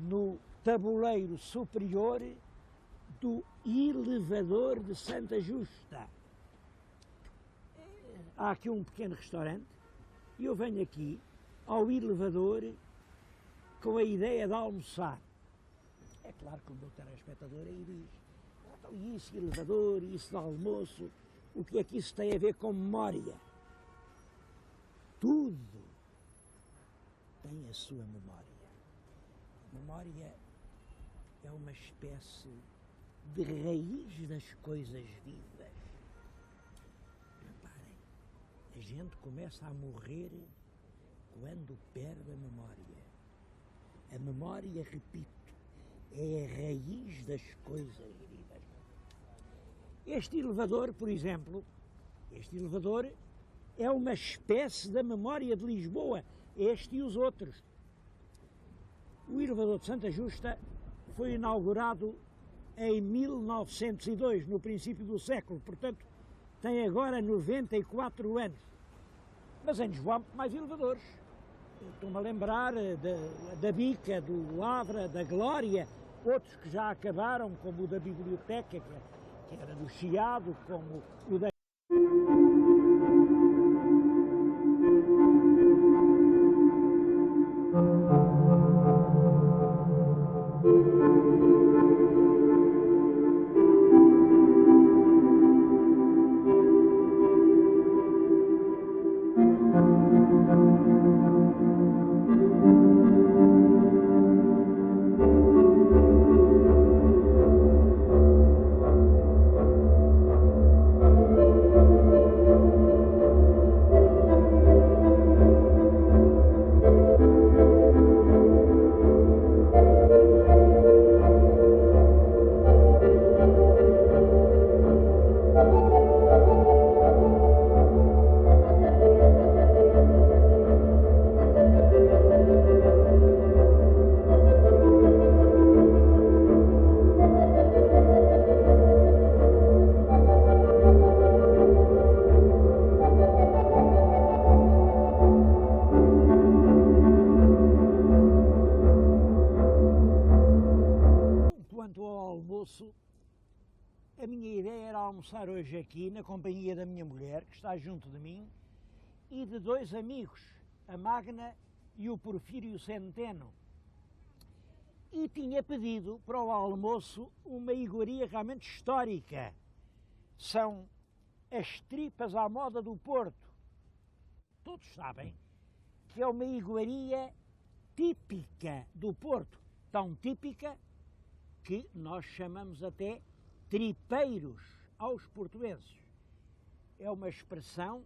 no tabuleiro superior do elevador de Santa Justa. Há aqui um pequeno restaurante e eu venho aqui ao elevador com a ideia de almoçar. É claro que o meu telespectador aí diz, então, isso elevador, isso de almoço, o que é que isso tem a ver com memória? Tudo tem a sua memória. A memória é uma espécie de raiz das coisas vivas. Reparem, a gente começa a morrer quando perde a memória. A memória, repito, é a raiz das coisas vivas. Este elevador, por exemplo, este elevador é uma espécie da memória de Lisboa, este e os outros. O elevador de Santa Justa foi inaugurado em 1902, no princípio do século, portanto, tem agora 94 anos. Mas em Lisboa há muito mais elevadores. Estou-me a lembrar da Bica, do Lavra, da Glória, outros que já acabaram, como o da Biblioteca, que era do Chiado, como o da... A minha ideia era almoçar hoje aqui na companhia da minha mulher, que está junto de mim, e de dois amigos, a Magna e o Porfírio Centeno. E tinha pedido para o almoço uma iguaria realmente histórica. São as tripas à moda do Porto. Todos sabem que é uma iguaria típica do Porto, tão típica que nós chamamos até tripeiros aos portugueses. É uma expressão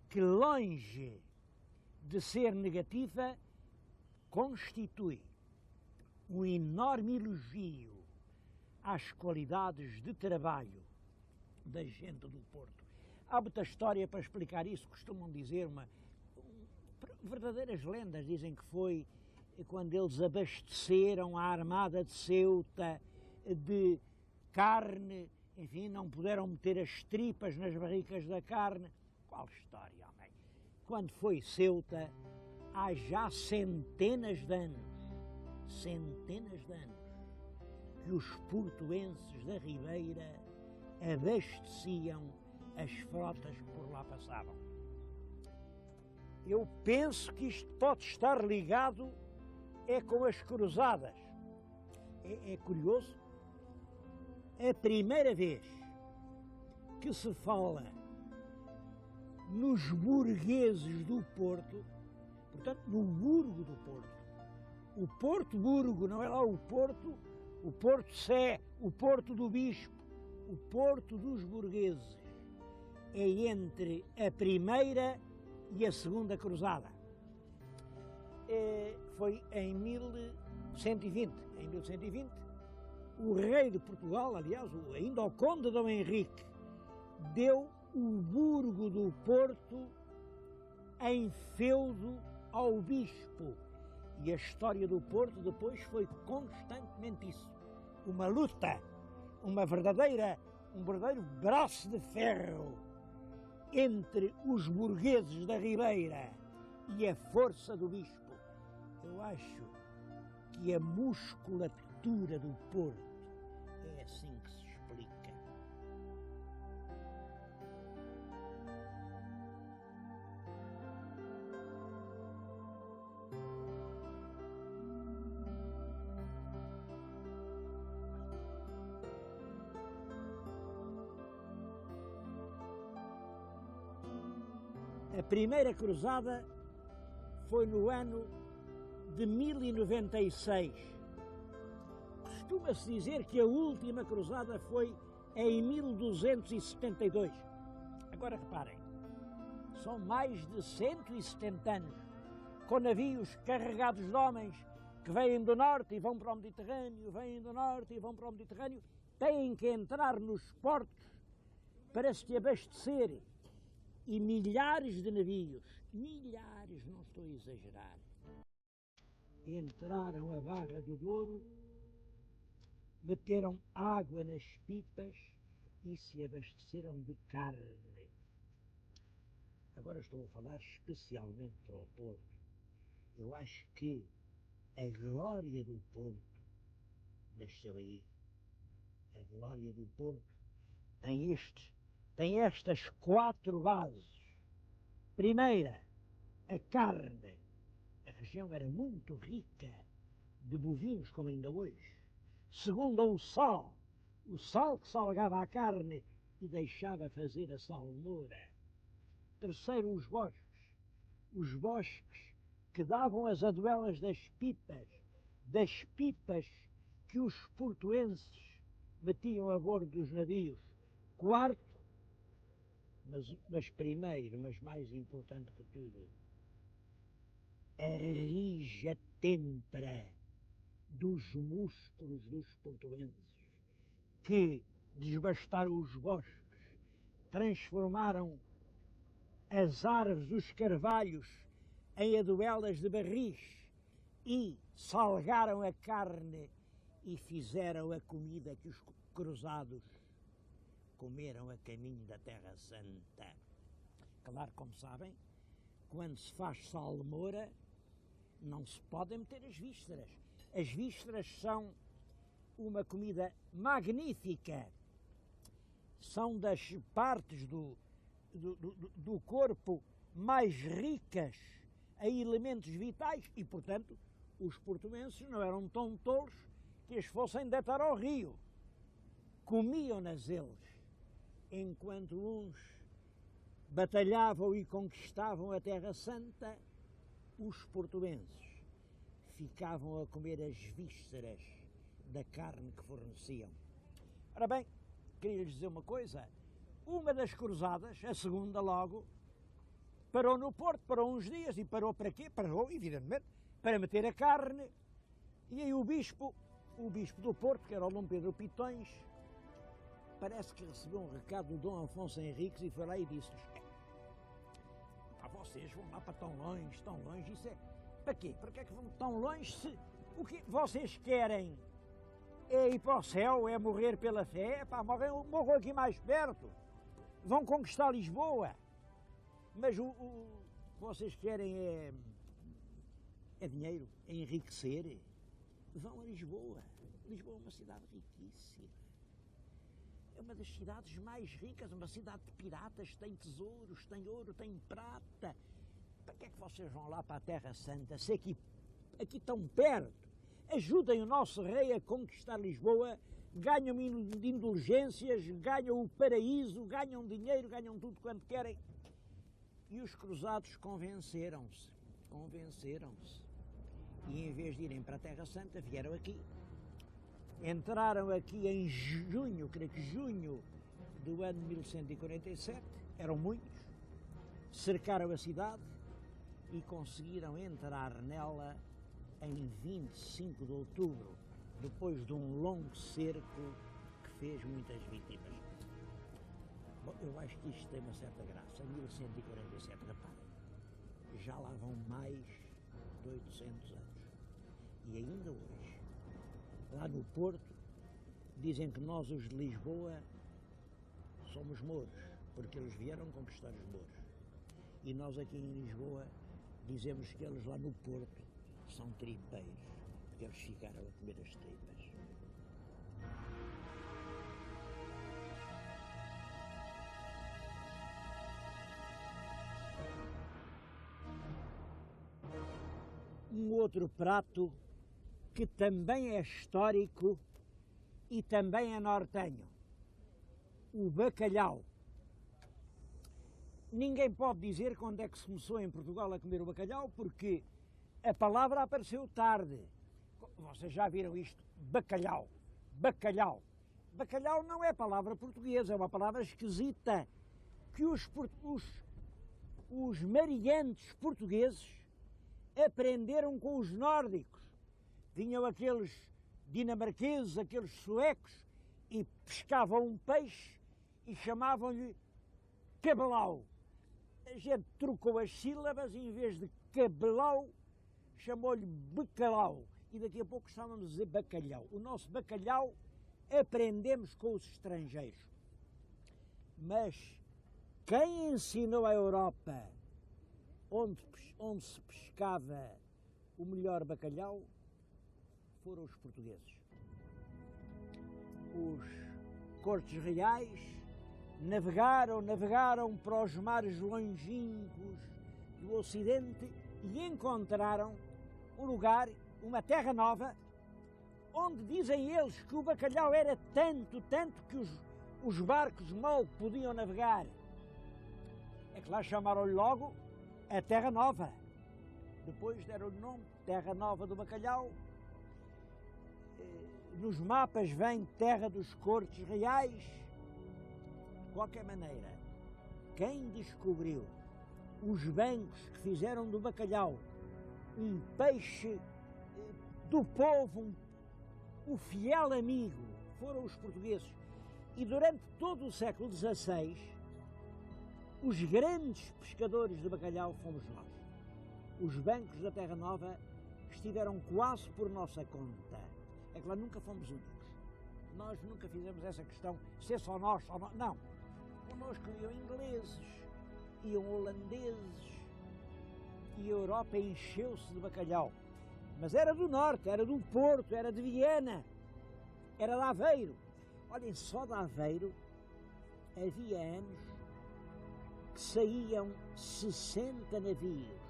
que, longe de ser negativa, constitui um enorme elogio às qualidades de trabalho da gente do Porto. Há muita história para explicar isso, costumam dizer, verdadeiras lendas, dizem que foi quando eles abasteceram a armada de Ceuta de carne, enfim, não puderam meter as tripas nas barricas da carne. Qual história, homem? Quando foi Ceuta, há já centenas de anos, que os portuenses da Ribeira abasteciam as frotas que por lá passavam. Eu penso que isto pode estar ligado com as cruzadas. É curioso, a primeira vez que se fala nos burgueses do Porto, portanto no Burgo do Porto, o Porto-Burgo, não é lá o Porto-Sé, o Porto do Bispo, o Porto dos burgueses, é entre a primeira e a segunda cruzada. Foi em 1120. Em 1120, o rei de Portugal, aliás, ainda o conde Dom Henrique, deu o Burgo do Porto em feudo ao bispo. E a história do Porto depois foi constantemente isso. Uma luta, um verdadeiro braço de ferro entre os burgueses da Ribeira e a força do bispo. Eu acho que a musculatura do Porto. É assim que se explica. A primeira cruzada foi no ano de 1096. Costuma-se dizer que a última cruzada foi em 1272. Agora reparem, são mais de 170 anos, com navios carregados de homens que vêm do norte e vão para o Mediterrâneo, vêm do norte e vão para o Mediterrâneo, têm que entrar nos portos para se abastecer. E milhares de navios, milhares, não estou a exagerar, entraram a Barra do Douro, meteram água nas pipas e se abasteceram de carne. Agora estou a falar especialmente para o Porto. Eu acho que a glória do Porto nasceu aí. A glória do Porto tem estas 4 bases. Primeira, a carne. A região era muito rica de bovinos, como ainda hoje. Segunda, o sal que salgava a carne e deixava fazer a salmoura. Terceiro, os bosques que davam as aduelas das pipas que os portuenses metiam a bordo dos navios. Quarto, mas primeiro, mas mais importante que tudo, a rija têmpera dos músculos dos portuenses, que desbastaram os bosques, transformaram as árvores, os carvalhos, em aduelas de barris e salgaram a carne e fizeram a comida que os cruzados comeram a caminho da Terra Santa. Claro, como sabem, quando se faz salmoura, não se podem meter as vísceras. As vísceras são uma comida magnífica. São das partes do corpo mais ricas em elementos vitais e, portanto, os portuenses não eram tão tolos que as fossem deitar ao rio. Comiam-nas eles, enquanto uns batalhavam e conquistavam a Terra Santa, os portuenses ficavam a comer as vísceras da carne que forneciam. Ora bem, queria-lhes dizer uma coisa. Uma das cruzadas, a segunda logo, parou no Porto, parou uns dias e parou para quê? Parou, evidentemente, para meter a carne. E aí o bispo do Porto, que era o Dom Pedro Pitões, parece que recebeu um recado do Dom Afonso Henriques e foi lá e disse-lhes: vocês vão lá para tão longe, isso é... Para quê? Para que é que vão tão longe se o que vocês querem é ir para o céu, é morrer pela fé? Pá, morram aqui mais perto, vão conquistar Lisboa, mas o que vocês querem é dinheiro, é enriquecer. Vão a Lisboa. Lisboa é uma cidade riquíssima. É uma das cidades mais ricas, uma cidade de piratas, tem tesouros, tem ouro, tem prata. Para que é que vocês vão lá para a Terra Santa, se aqui tão perto? Ajudem o nosso rei a conquistar Lisboa, ganham indulgências, ganham o paraíso, ganham dinheiro, ganham tudo quanto querem. E os cruzados convenceram-se. E em vez de irem para a Terra Santa, vieram aqui. Entraram aqui em junho, creio que junho do ano 1147, eram muitos, cercaram a cidade e conseguiram entrar nela em 25 de outubro, depois de um longo cerco que fez muitas vítimas. Bom, eu acho que isto tem uma certa graça. 1147, reparem, já lá vão mais de 800 anos. E ainda hoje, lá no Porto, dizem que nós, os de Lisboa, somos mouros, porque eles vieram conquistar os mouros. E nós aqui em Lisboa dizemos que eles lá no Porto são tripeiros, porque eles ficaram a comer as tripas. Um outro prato que também é histórico e também é nortenho, o bacalhau. Ninguém pode dizer quando é que se começou em Portugal a comer o bacalhau, porque a palavra apareceu tarde. Vocês já viram isto? Bacalhau. Bacalhau. Bacalhau não é palavra portuguesa, é uma palavra esquisita que os marinhenses portugueses aprenderam com os nórdicos. Vinham aqueles dinamarqueses, aqueles suecos, e pescavam um peixe e chamavam-lhe cabelau. A gente trocou as sílabas e em vez de cabelau, chamou-lhe bacalhau. E daqui a pouco estávamos a dizer bacalhau. O nosso bacalhau aprendemos com os estrangeiros. Mas quem ensinou à Europa onde se pescava o melhor bacalhau foram os portugueses. Os cortes reais navegaram para os mares longínquos do Ocidente e encontraram um lugar, uma terra nova, onde dizem eles que o bacalhau era tanto que os barcos mal podiam navegar. É que lá chamaram-lhe logo a Terra Nova. Depois deram-lhe o nome, Terra Nova do Bacalhau. Nos mapas vem Terra dos Cortes Reais. De qualquer maneira, quem descobriu os bancos que fizeram do bacalhau um peixe do povo, o fiel amigo, foram os portugueses. E durante todo o século XVI, os grandes pescadores de bacalhau fomos nós. Os bancos da Terra Nova estiveram quase por nossa conta. É que lá nunca fomos únicos. Nós nunca fizemos essa questão, se é só nós, só nós. Não. Connosco iam ingleses, iam holandeses, e a Europa encheu-se de bacalhau. Mas era do norte, era do Porto, era de Viena, era de Aveiro. Olhem, só de Aveiro havia anos que saíam 60 navios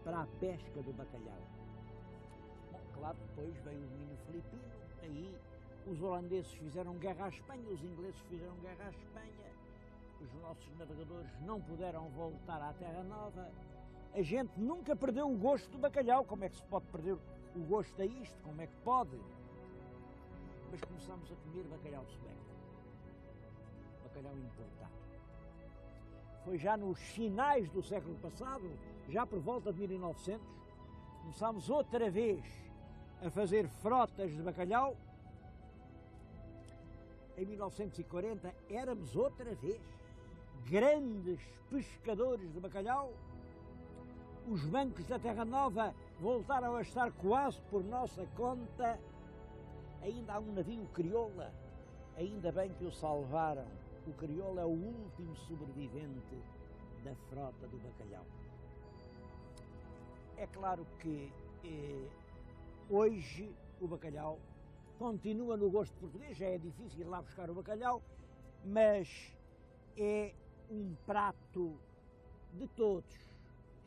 para a pesca do bacalhau. Bom, claro, depois veio o domínio filipino, aí os holandeses fizeram guerra à Espanha, os ingleses fizeram guerra à Espanha, os nossos navegadores não puderam voltar à Terra Nova. A gente nunca perdeu o gosto do bacalhau. Como é que se pode perder o gosto a isto? Como é que pode? Mas começamos a comer bacalhau sueco, bacalhau importado. Foi já nos finais do século passado, já por volta de 1900, começámos outra vez a fazer frotas de bacalhau. Em 1940 éramos outra vez grandes pescadores de bacalhau. Os bancos da Terra Nova voltaram a estar quase por nossa conta. Ainda há um navio crioula, ainda bem que o salvaram. O crioula é o último sobrevivente da frota do bacalhau. É claro que hoje o bacalhau continua no gosto português, já é difícil ir lá buscar o bacalhau, mas é um prato de todos.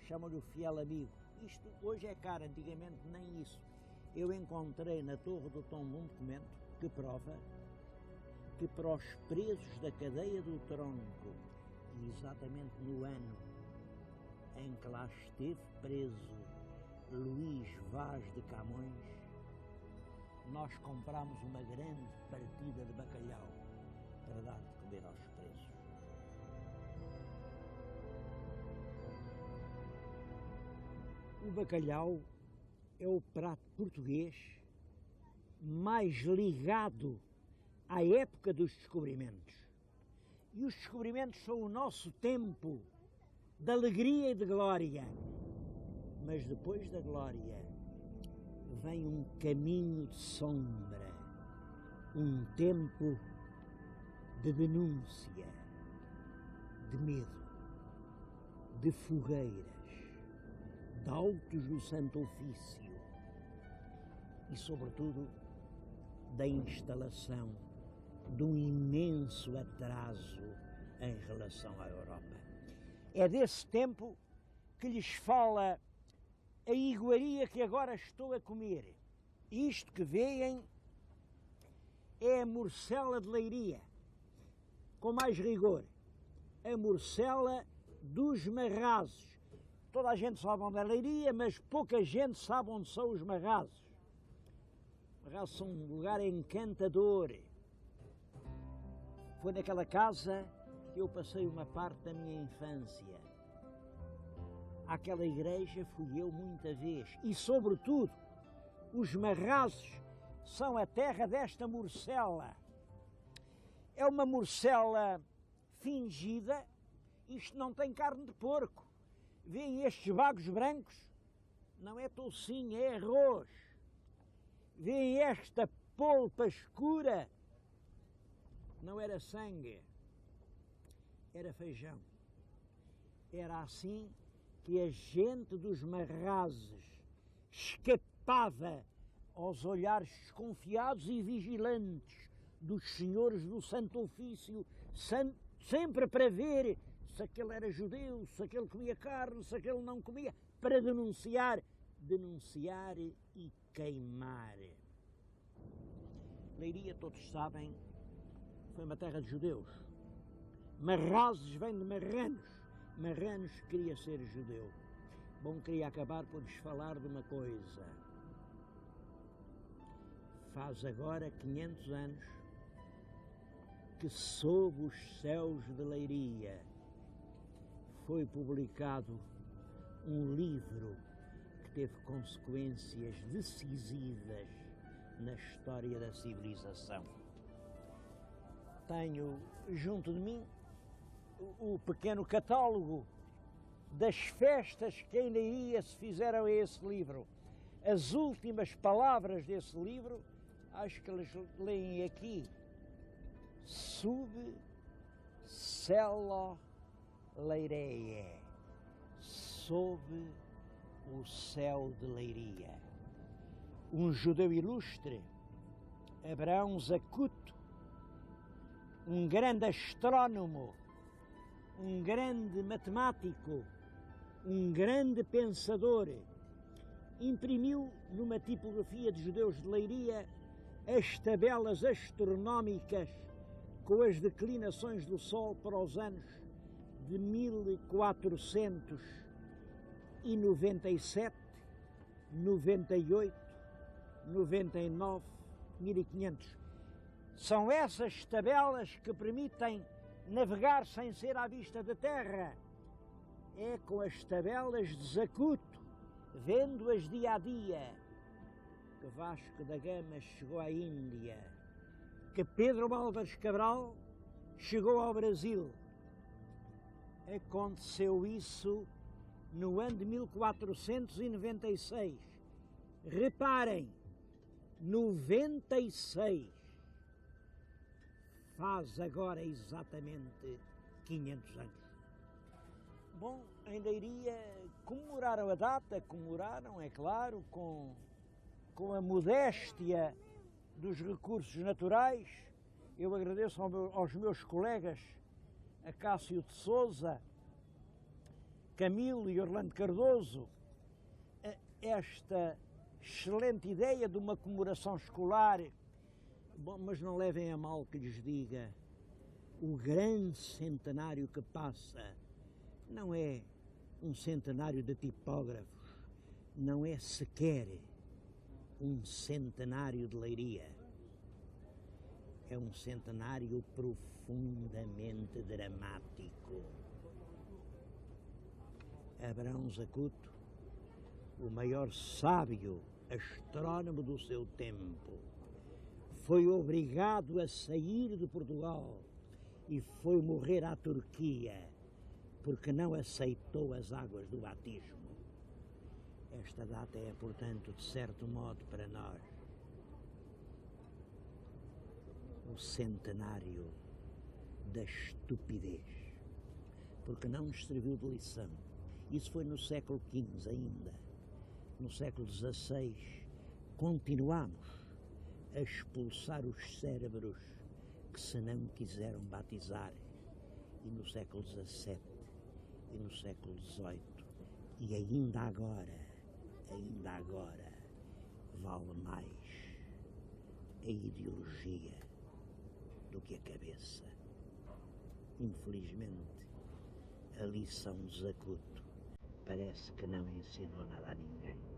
Chamam-lhe o fiel amigo. Isto hoje é caro, antigamente nem isso. Eu encontrei na Torre do Tombo um documento que prova que para os presos da cadeia do Tronco, exatamente no ano em que lá esteve preso Luís Vaz de Camões, nós comprámos uma grande partida de bacalhau para dar de comer aos presos. O bacalhau é o prato português mais ligado à época dos descobrimentos. E os descobrimentos são o nosso tempo de alegria e de glória. Mas depois da glória vem um caminho de sombra, um tempo de denúncia, de medo, de fogueiras, de autos do Santo Ofício, e, sobretudo, da instalação de um imenso atraso em relação à Europa. É desse tempo que lhes fala a iguaria que agora estou a comer. Isto que veem é a morcela de Leiria, com mais rigor, a morcela dos Marrazes. Toda a gente sabe onde é Leiria, mas pouca gente sabe onde são os Marrazes. Os Marrazes são um lugar encantador. Foi naquela casa que eu passei uma parte da minha infância. Àquela igreja fui eu muita vez. E, sobretudo, os Marrazes são a terra desta morcela. É uma morcela fingida. Isto não tem carne de porco. Vêem estes bagos brancos? Não é toucinho, é arroz. Vêem esta polpa escura? Não era sangue, era feijão. Era assim que a gente dos Marrazes escapava aos olhares desconfiados e vigilantes dos senhores do Santo Ofício, sempre para ver se aquele era judeu, se aquele comia carne, se aquele não comia, para denunciar e queimar. Leiria, todos sabem, foi uma terra de judeus. Marrazes vem de marranos. Marranos queria ser judeu. Bom, queria acabar por lhes falar de uma coisa. Faz agora 500 anos que sob os céus de Leiria foi publicado um livro que teve consequências decisivas na história da civilização. Tenho junto de mim o pequeno catálogo das festas que em Leiria se fizeram a esse livro. As últimas palavras desse livro, acho que eles leem aqui: sub celo Leireie, sob o céu de Leiria. Um judeu ilustre, Abraão Zacuto, um grande astrónomo, um grande matemático, um grande pensador, imprimiu numa tipografia de judeus de Leiria as tabelas astronómicas com as declinações do Sol para os anos de 1497, 98, 99, 1500. São essas tabelas que permitem navegar sem ser à vista da terra. É com as tabelas de Zacuto, vendo-as dia a dia, que Vasco da Gama chegou à Índia, que Pedro Álvares Cabral chegou ao Brasil. Aconteceu isso no ano de 1496. Reparem, 96. Faz agora exatamente 500 anos. Bom, em Leiria comemoraram a data, é claro, com a modéstia dos recursos naturais. Eu agradeço aos meus colegas, a Cássio de Sousa, Camilo e Orlando Cardoso, esta excelente ideia de uma comemoração escolar. Bom, mas não levem a mal que lhes diga, o grande centenário que passa não é um centenário de tipógrafos, não é sequer um centenário de Leiria. É um centenário profundamente dramático. Abraão Zacuto, o maior sábio astrónomo do seu tempo, foi obrigado a sair de Portugal e foi morrer à Turquia porque não aceitou as águas do batismo. Esta data é, portanto, de certo modo para nós, o centenário da estupidez, porque não nos serviu de lição. Isso foi no século XV ainda. No século XVI, continuamos a expulsar os cérebros que se não quiseram batizar, e no século XVII, e no século XVIII, e ainda agora, vale mais a ideologia do que a cabeça. Infelizmente, a lição de Zacuto parece que não ensinou nada a ninguém.